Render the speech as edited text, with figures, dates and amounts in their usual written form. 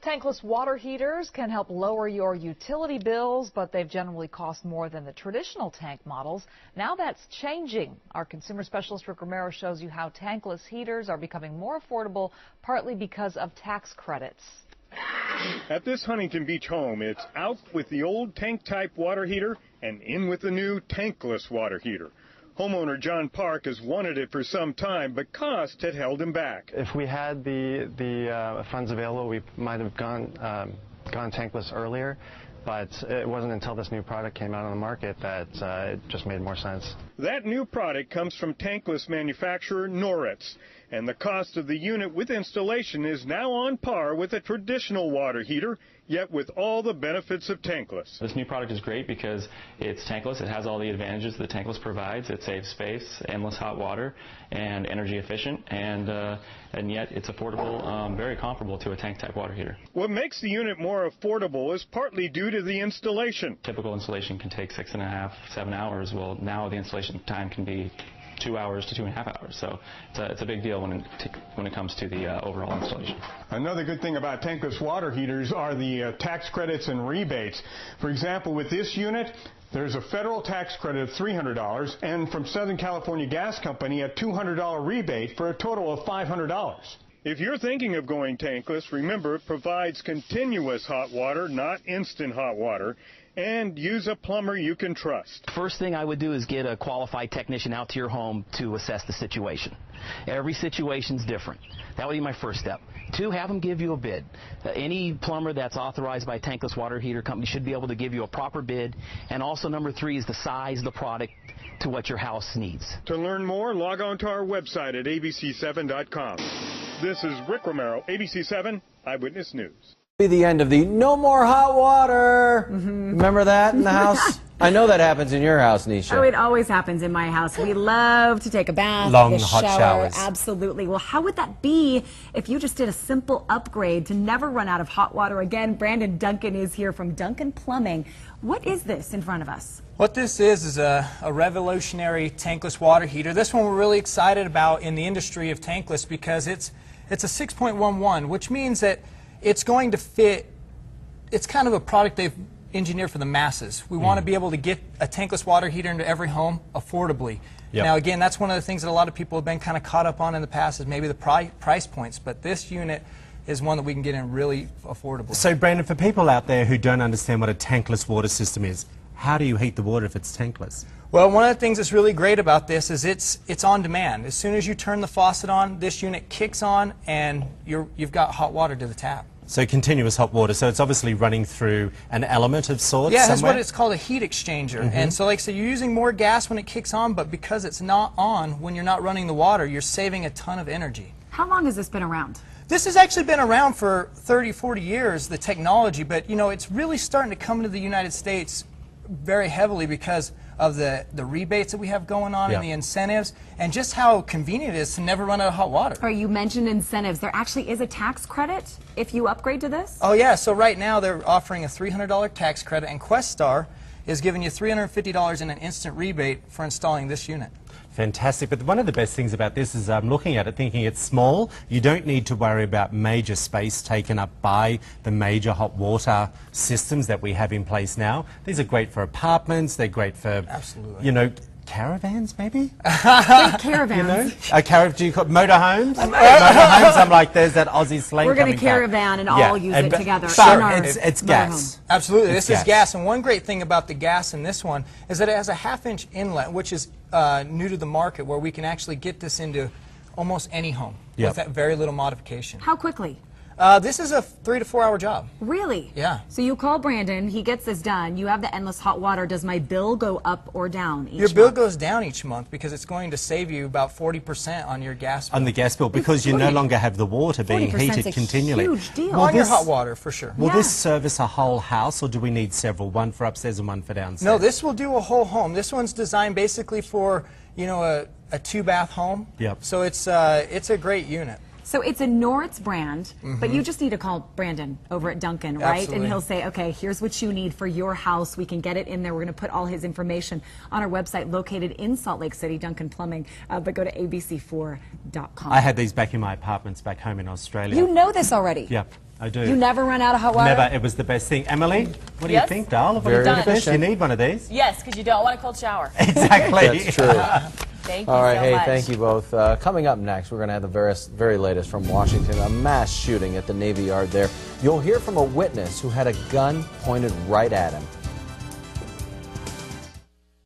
Tankless water heaters can help lower your utility bills, but they've generally cost more than the traditional tank models. Now that's changing. Our consumer specialist Rick Romero shows you how tankless heaters are becoming more affordable, partly because of tax credits. At this Huntington Beach home, it's out with the old tank-type water heater and in with the new tankless water heater. Homeowner John Park has wanted it for some time, but cost had held him back. If we had the funds available, we might have gone tankless earlier, but it wasn't until this new product came out on the market that it just made more sense. That new product comes from tankless manufacturer Noritz, and the cost of the unit with installation is now on par with a traditional water heater, yet with all the benefits of tankless. This new product is great because it's tankless. It has all the advantages that tankless provides. It saves space, endless hot water, and energy efficient, and yet it's affordable, very comparable to a tank-type water heater. What makes the unit more affordable is partly due to the installation. Typical installation can take 6.5, 7 hours. Well, now the installation time can be 2 hours to 2.5 hours, so it's a big deal when it comes to the overall installation. Another good thing about tankless water heaters are the tax credits and rebates. For example, with this unit, there's a federal tax credit of $300, and from Southern California Gas Company a $200 rebate for a total of $500. If you're thinking of going tankless, remember it provides continuous hot water, not instant hot water, and use a plumber you can trust. First thing I would do is get a qualified technician out to your home to assess the situation. Every situation's different. That would be my first step. 2, have them give you a bid. Any plumber that's authorized by a tankless water heater company should be able to give you a proper bid. And also number 3 is the size of the product to what your house needs. To learn more, log on to our website at abc7.com. This is Rick Romero, ABC7 Eyewitness News. The end of the no more hot water. Remember that in the house? I know that happens in your house, Nisha. Oh, it always happens in my house. We love to take a bath, long, the hot shower. showers. Absolutely. Well, how would that be if you just did a simple upgrade to never run out of hot water again? Brandon Duncan is here from Duncan Plumbing. What is this in front of us? What this is a revolutionary tankless water heater. This one we're really excited about in the industry of tankless because it's a 6.11, which means that it's going to fit. It's kind of a product they've engineered for the masses. We want to be able to get a tankless water heater into every home affordably. Yep. Now, again, that's one of the things that a lot of people have been kind of caught up on in the past is maybe the price points, but this unit is one that we can get in really affordably. So, Brandon, for people out there who don't understand what a tankless water system is, how do you heat the water if it's tankless? Well, one of the things that's really great about this is it's on demand. As soon as you turn the faucet on, this unit kicks on and you've got hot water to the tap. So continuous hot water, so it's obviously running through an element of sorts. Yeah, that's somewhere? what it's called, a heat exchanger. And so like I said, you're using more gas when it kicks on, but because it's not on when you're not running the water, you're saving a ton of energy. How long has this been around? This has actually been around for 30, 40 years, the technology, but you know, it's really starting to come to the United States very heavily because of the rebates that we have going on and the incentives and just how convenient it is to never run out of hot water. All right, you mentioned incentives. There actually is a tax credit if you upgrade to this? Oh yeah, so right now they're offering a $300 tax credit and Questar is giving you $350 in an instant rebate for installing this unit. Fantastic, but one of the best things about this is I'm looking at it thinking it's small. You don't need to worry about major space taken up by the major hot water systems that we have in place now. These are great for apartments, they're great for, you know, caravans maybe? Caravans. You know? Do you call motorhomes? Motorhomes, I'm like, there's that Aussie slang. We're going to caravan and all use it together. It's gas. Absolutely, this is gas. And one great thing about the gas in this one is that it has a 1/2-inch inlet, which is new to the market, where we can actually get this into almost any home with that very little modification. How quickly? This is a 3 to 4 hour job. Really? Yeah. So you call Brandon, he gets this done, you have the endless hot water. Does my bill go up or down each month? Your bill goes down each month because it's going to save you about 40% on your gas bill. On the gas bill, because you no longer have the water being heated continually. Huge deal. On your hot water, for sure. Will this service a whole house, or do we need several? One for upstairs and one for downstairs? No, this will do a whole home. This one's designed basically for, you know, a 2-bath home. Yep. So it's a great unit. So it's a Noritz brand, but you just need to call Brandon over at Duncan, right? Absolutely. And he'll say, okay, here's what you need for your house. We can get it in there. We're going to put all his information on our website located in Salt Lake City, Duncan Plumbing, but go to abc4.com. I had these back in my apartments back home in Australia. You know this already? Yep. I do. You never run out of hot water? Never. It was the best thing. Emily, what do you Yes? think, Dale? What do Very you think of this? You efficient. need one of these. Yes, because you don't want a cold shower. Exactly. That's true. Thank you All right, so hey, much. thank you both. Coming up next, we're going to have the very latest from Washington, a mass shooting at the Navy Yard there. You'll hear from a witness who had a gun pointed right at him.